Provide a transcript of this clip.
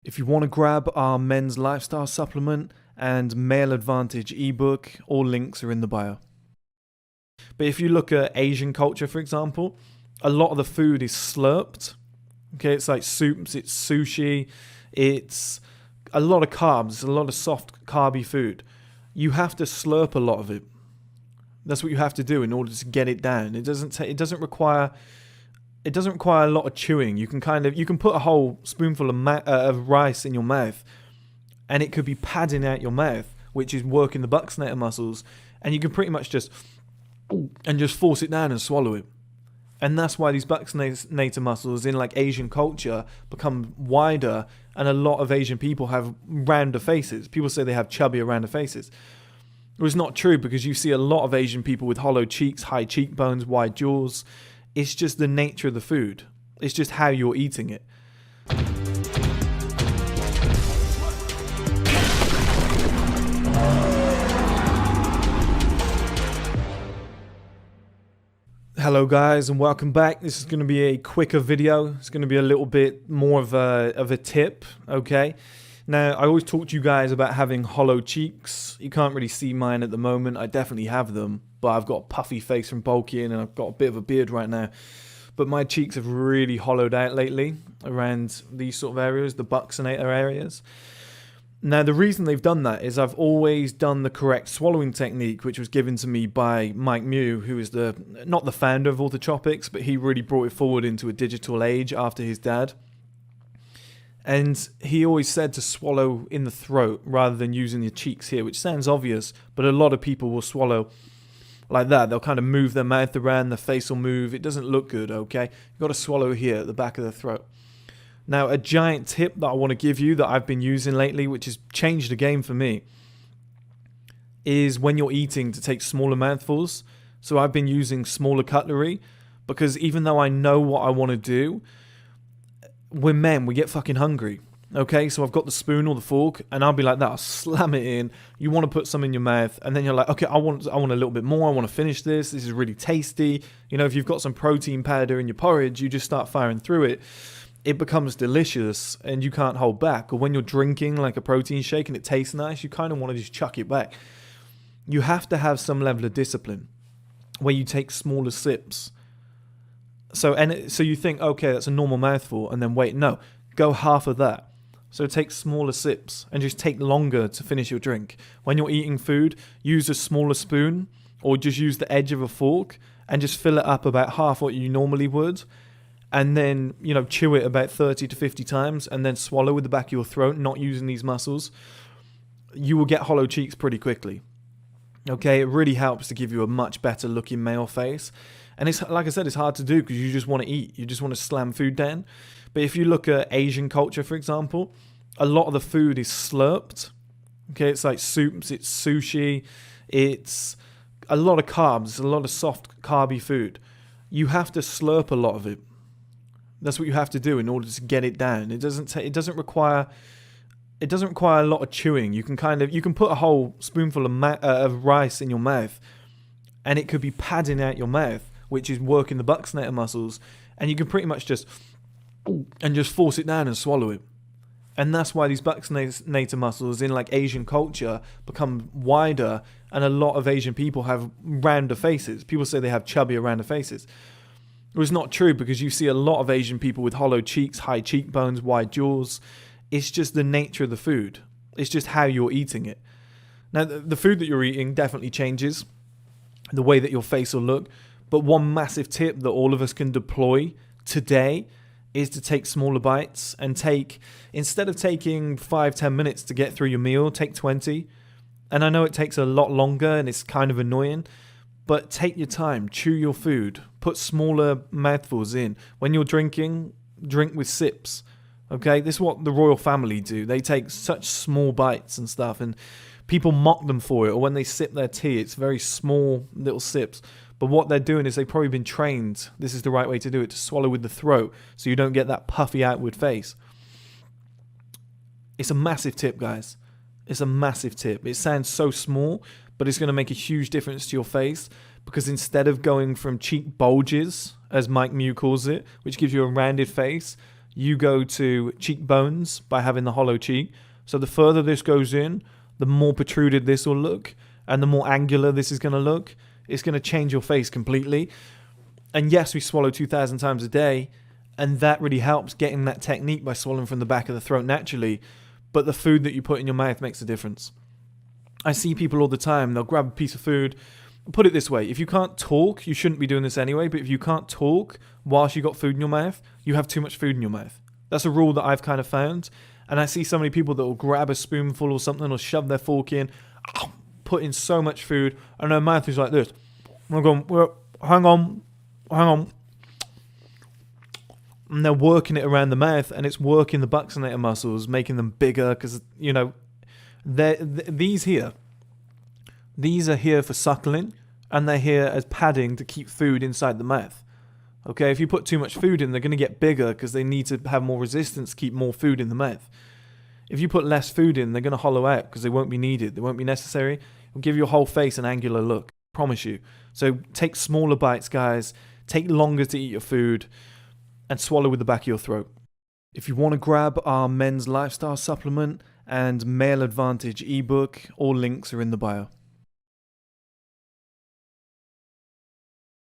If you want to grab our men's lifestyle supplement and male advantage ebook, all links are in the bio. But if you look at Asian culture, for example, a lot of the food is slurped. Okay, it's like soups, it's sushi, it's a lot of carbs, a lot of soft carby food. You have to slurp a lot of it. That's what you have to do in order to get it down. It doesn't require a lot of chewing. You can put a whole spoonful of rice in your mouth, and it could be padding out your mouth, which is working the buccinator muscles, and you can pretty much just force it down and swallow it. And that's why these buccinator muscles in like Asian culture become wider, and a lot of Asian people have rounder faces. People say they have chubbier, rounder faces. It was not true, because you see a lot of Asian people with hollow cheeks, high cheekbones, wide jaws. It's just the nature of the food. It's just how you're eating it. Hello guys, and welcome back. This is going to be a quicker video. It's going to be a little bit more of a tip, okay? Now, I always talk to you guys about having hollow cheeks. You can't really see mine at the moment. I definitely have them, but I've got a puffy face from bulking, and I've got a bit of a beard right now. But my cheeks have really hollowed out lately around these sort of areas, the buccinator areas. Now, the reason they've done that is I've always done the correct swallowing technique, which was given to me by Mike Mew, who is not the founder of Orthotropics, but he really brought it forward into a digital age after his dad. And he always said to swallow in the throat rather than using your cheeks here, which sounds obvious, but a lot of people will swallow like that. They'll kind of move their mouth around, their face will move. It doesn't look good, okay? You've got to swallow here at the back of the throat. Now, a giant tip that I want to give you that I've been using lately, which has changed the game for me, is when you're eating to take smaller mouthfuls. So I've been using smaller cutlery, because even though I know what I want to do, we're men, we get fucking hungry. Okay, so I've got the spoon or the fork, and I'll be like that. I'll slam it in. You want to put some in your mouth, and then you're like, okay, I want a little bit more. I want to finish this. This is really tasty. You know, if you've got some protein powder in your porridge, you just start firing through it. It becomes delicious, and you can't hold back. Or when you're drinking like a protein shake and it tastes nice, you kind of want to just chuck it back. You have to have some level of discipline where you take smaller sips. So you think, okay, that's a normal mouthful, and then wait, no, go half of that. So take smaller sips and just take longer to finish your drink. When you're eating food, use a smaller spoon or just use the edge of a fork and just fill it up about half what you normally would. And then, you know, chew it about 30 to 50 times and then swallow with the back of your throat, not using these muscles. You will get hollow cheeks pretty quickly. Okay, it really helps to give you a much better looking male face. And it's, like I said, it's hard to do because you just want to eat. You just want to slam food down. But if you look at Asian culture, for example, a lot of the food is slurped. Okay, it's like soups, it's sushi, it's a lot of carbs, a lot of soft carby food. You have to slurp a lot of it. That's what you have to do in order to get it down. It doesn't require a lot of chewing. You can put a whole spoonful of rice in your mouth, and it could be padding out your mouth, which is working the buccinator muscles, and you can pretty much just force it down and swallow it. And that's why these buccinator muscles in like Asian culture become wider, and a lot of Asian people have rounder faces. People say they have chubbier, rounder faces. It was not true, because you see a lot of Asian people with hollow cheeks, high cheekbones, wide jaws. It's just the nature of the food. It's just how you're eating it. Now, the food that you're eating definitely changes the way that your face will look. But one massive tip that all of us can deploy today is to take smaller bites and instead of taking 5-10 minutes to get through your meal, take 20. And I know it takes a lot longer and it's kind of annoying, but take your time, chew your food, put smaller mouthfuls in. When you're drinking, drink with sips. Okay, this is what the royal family do. They take such small bites and stuff, and people mock them for it. Or when they sip their tea, it's very small little sips. But what they're doing is they've probably been trained, this is the right way to do it, to swallow with the throat so you don't get that puffy outward face. It's a massive tip, guys. It's a massive tip. It sounds so small, but it's going to make a huge difference to your face, because instead of going from cheek bulges, as Mike Mew calls it, which gives you a rounded face, you go to cheekbones by having the hollow cheek. So the further this goes in, the more protruded this will look, and the more angular this is going to look. It's going to change your face completely. And yes, we swallow 2,000 times a day, and that really helps getting that technique by swallowing from the back of the throat naturally. But the food that you put in your mouth makes a difference. I see people all the time, they'll grab a piece of food. Put it this way, if you can't talk, you shouldn't be doing this anyway, but if you can't talk whilst you got food in your mouth, you have too much food in your mouth. That's a rule that I've kind of found. And I see so many people that will grab a spoonful or something or shove their fork in, put in so much food, and their mouth is like this. I'm going, hang on. And they're working it around the mouth, and it's working the buccinator muscles, making them bigger, because, you know, these are here for suckling, and they're here as padding to keep food inside the mouth. Okay, if you put too much food in, they're going to get bigger because they need to have more resistance to keep more food in the mouth. If you put less food in, they're going to hollow out because they won't be needed. They won't be necessary. It'll give your whole face an angular look. I promise you. So take smaller bites, guys. Take longer to eat your food and swallow with the back of your throat. If you want to grab our men's lifestyle supplement and male advantage ebook, all links are in the bio.